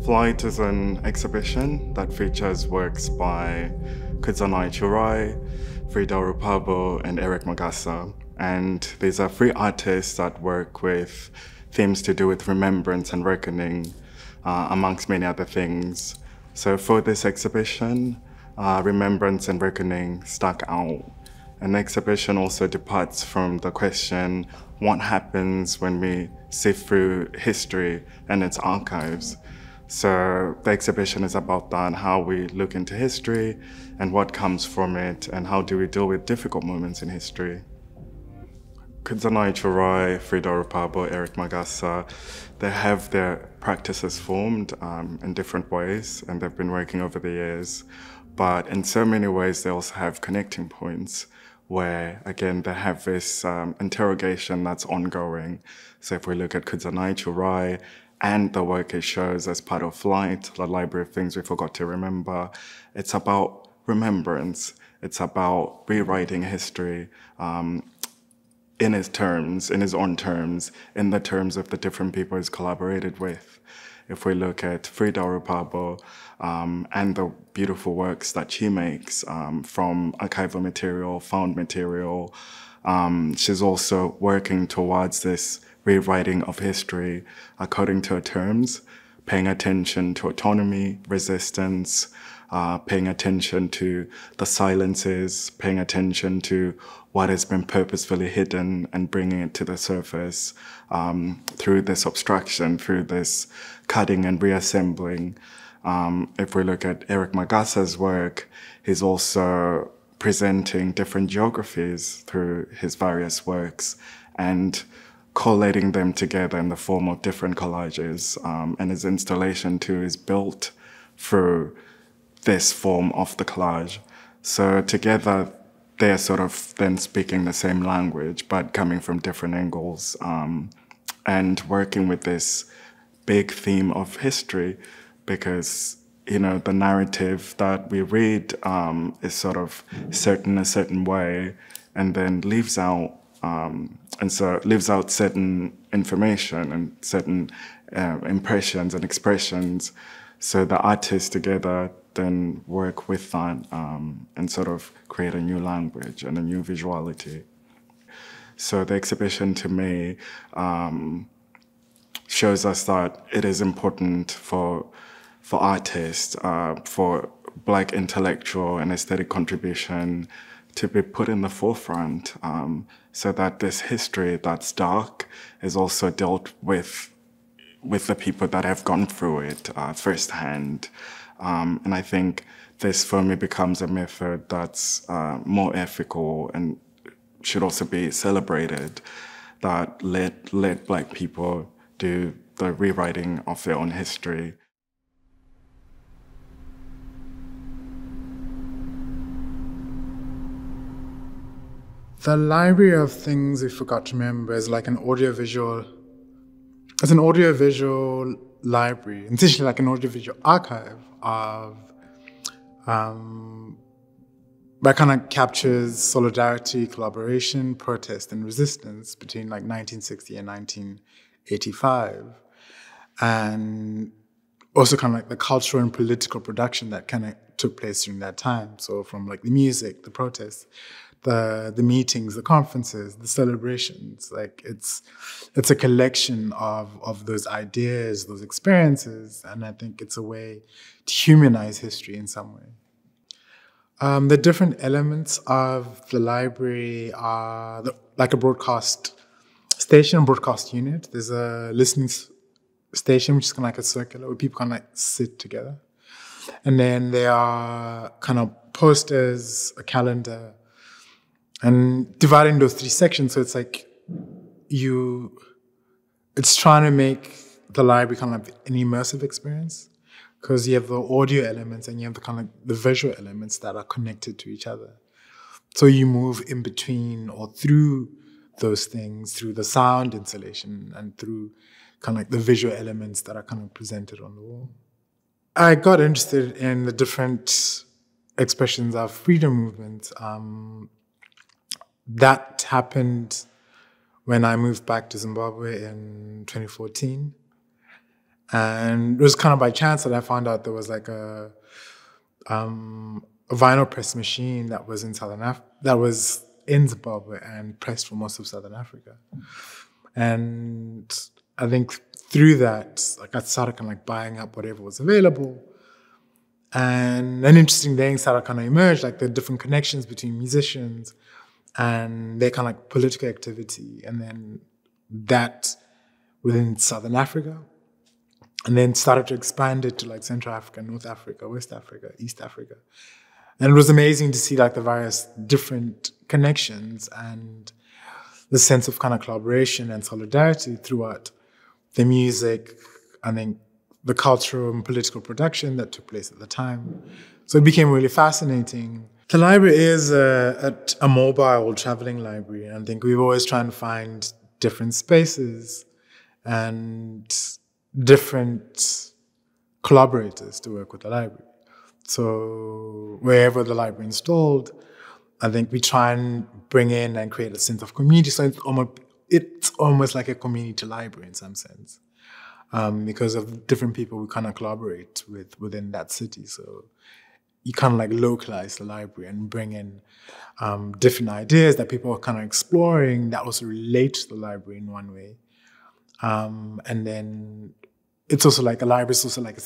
Flight is an exhibition that features works by Kultur, Frida Rupabo and Eric Magassa. And these are three artists that work with themes to do with remembrance and reckoning, amongst many other things. So for this exhibition, remembrance and reckoning stuck out. And the exhibition also departs from the question, what happens when we sift through history and its archives? So the exhibition is about that, how we look into history and what comes from it, and how do we deal with difficult moments in history. Kudzanai Churai, Frida Rupabo, Eric Magassa, they have their practices formed in different ways, and they've been working over the years. But in so many ways, they also have connecting points where, again, they have this interrogation that's ongoing. So if we look at Kudzanai Churai and the work it shows as part of Flight, the Library of Things We Forgot to Remember, it's about remembrance. It's about rewriting history in his terms, in his own terms, in the terms of the different people he's collaborated with. If we look at Frida Rupabo and the beautiful works that she makes from archival material, found material, she's also working towards this rewriting of history according to her terms, paying attention to autonomy, resistance, paying attention to the silences, paying attention to what has been purposefully hidden and bringing it to the surface through this obstruction, through this cutting and reassembling. If we look at Eric Magassa's work, he's also presenting different geographies through his various works and collating them together in the form of different collages. And his installation too is built through this form of the collage. So together, they're sort of then speaking the same language, but coming from different angles and working with this big theme of history, because, you know, the narrative that we read is sort of set in a certain way and then leaves out certain information and certain impressions and expressions. So the artists together then work with that and sort of create a new language and a new visuality. So the exhibition to me shows us that it is important for artists, for Black intellectual and aesthetic contribution to be put in the forefront, so that this history that's dark is also dealt with the people that have gone through it firsthand. And I think this for me becomes a method that's more ethical and should also be celebrated, that let Black people do the rewriting of their own history. The Library of Things We Forgot to Remember is like an audiovisual, it's an audiovisual library, essentially like an audiovisual archive of, that kind of captures solidarity, collaboration, protest, and resistance between like 1960 and 1985. And also kind of like the cultural and political production that kind of took place during that time. So from like the music, the protests, the meetings, the conferences, the celebrations, like it's a collection of those ideas, those experiences, and I think it's a way to humanize history in some way. The different elements of the library are like a broadcast station, broadcast unit. There's a listening station, which is kind of like a circular, where people kind of like sit together. And then there are kind of posters, a calendar, and dividing those three sections. So it's like it's trying to make the library kind of like an immersive experience, because you have the audio elements and you have the kind of the visual elements that are connected to each other. So you move in between or through those things, through the sound installation and through kind of like the visual elements that are kind of presented on the wall. I got interested in the different expressions of freedom movement. That happened when I moved back to Zimbabwe in 2014. And it was kind of by chance that I found out there was like a vinyl press machine that was in Zimbabwe and pressed for most of Southern Africa. And I think through that, like I started kind of like buying up whatever was available. And an interesting thing started kind of emerge, like the different connections between musicians and their kind of like political activity. And then that within Southern Africa, and then started to expand it to like Central Africa, North Africa, West Africa, East Africa. And it was amazing to see like the various different connections and the sense of kind of collaboration and solidarity throughout the music, I think the cultural and political production that took place at the time. So it became really fascinating. The library is a mobile traveling library. And I think we've always tried to find different spaces and different collaborators to work with the library. So wherever the library installed, I think we try and bring in and create a sense of community. So it's almost like a community library in some sense, because of different people we kind of collaborate with within that city. So you kind of like localize the library and bring in different ideas that people are kind of exploring that also relate to the library in one way. And then it's also like a library is also like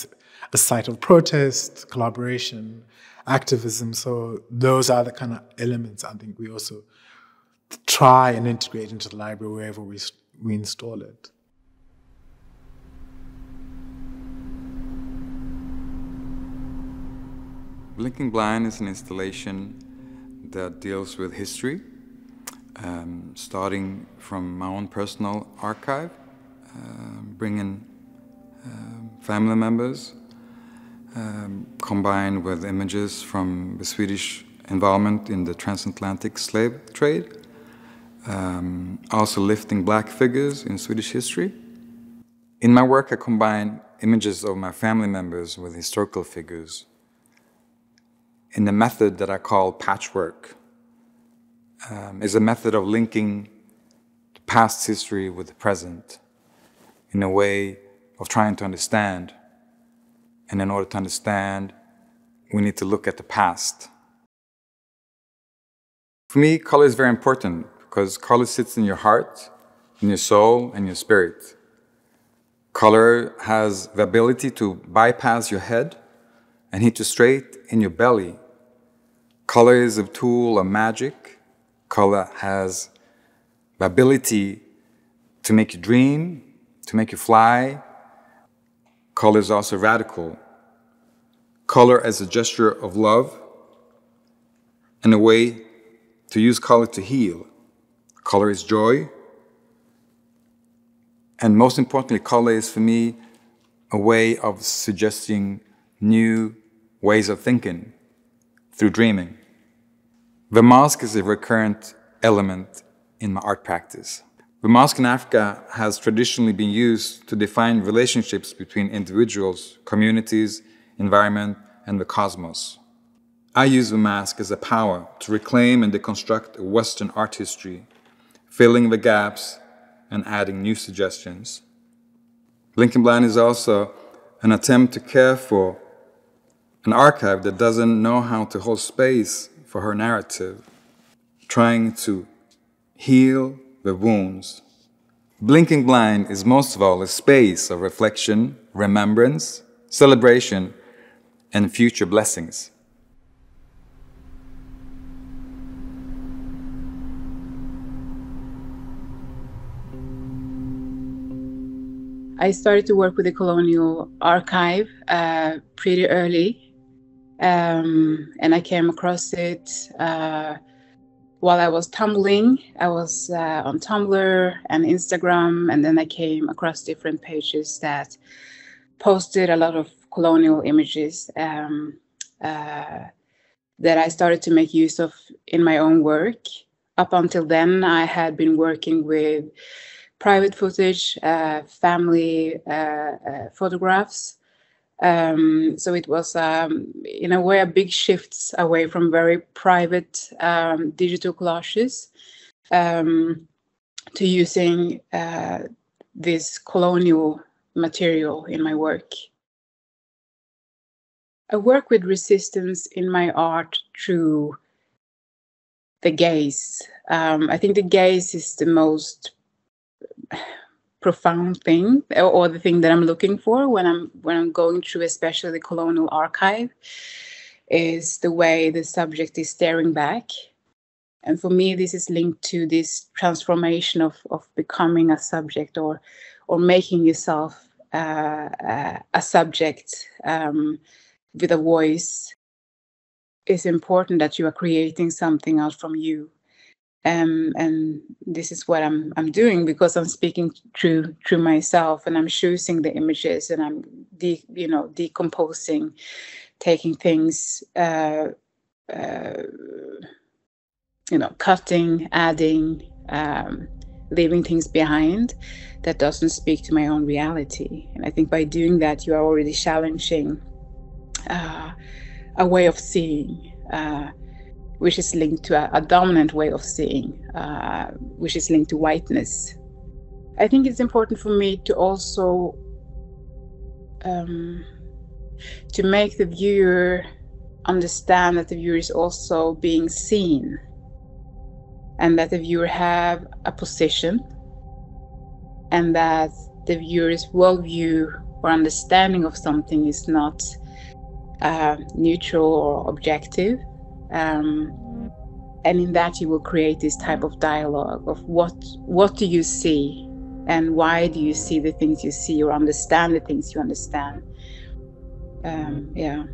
a site of protest, collaboration, activism. So those are the kind of elements I think we also try and integrate into the library wherever we install it. Blinking Blind is an installation that deals with history, starting from my own personal archive, bringing family members, combined with images from the Swedish involvement in the transatlantic slave trade, also lifting black figures in Swedish history. In my work, I combine images of my family members with historical figures in a method that I call patchwork. Is a method of linking the past history with the present in a way of trying to understand. And in order to understand, we need to look at the past. For me, color is very important because color sits in your heart, in your soul, and your spirit. Color has the ability to bypass your head and hit you straight in your belly. Color is a tool of magic. Color has the ability to make you dream, to make you fly. Color is also radical. Color as a gesture of love and a way to use color to heal. Color is joy. And most importantly, color is for me a way of suggesting new ways of thinking through dreaming. The mask is a recurrent element in my art practice. The mask in Africa has traditionally been used to define relationships between individuals, communities, environment, and the cosmos. I use the mask as a power to reclaim and deconstruct a Western art history, filling the gaps and adding new suggestions. Blinking Blind is also an attempt to care for an archive that doesn't know how to hold space for her narrative, trying to heal the wounds. Blinking Blind is most of all a space of reflection, remembrance, celebration, and future blessings. I started to work with the Colonial Archive pretty early. And I came across it while I was tumbling. I was on Tumblr and Instagram, and then I came across different pages that posted a lot of colonial images that I started to make use of in my own work. Up until then, I had been working with private footage, family photographs. So it was, in a way, a big shift away from very private digital collages to using this colonial material in my work. I work with resistance in my art through the gaze. I think the gaze is the most profound thing, or the thing that I'm looking for when I'm going through, especially the colonial archive, is the way the subject is staring back. And for me, this is linked to this transformation of becoming a subject, or making yourself a subject with a voice. It's important that you are creating something out from you. And this is what I'm doing, because I'm speaking through myself, and I'm choosing the images, and I'm decomposing, taking things, cutting, adding, leaving things behind that doesn't speak to my own reality. And I think by doing that, you are already challenging a way of seeing, which is linked to a dominant way of seeing, which is linked to whiteness. I think it's important for me to also to make the viewer understand that the viewer is also being seen, and that the viewer have a position, and that the viewer's worldview or understanding of something is not neutral or objective. And in that you will create this type of dialogue of what do you see, and why do you see the things you see, or understand the things you understand. Yeah.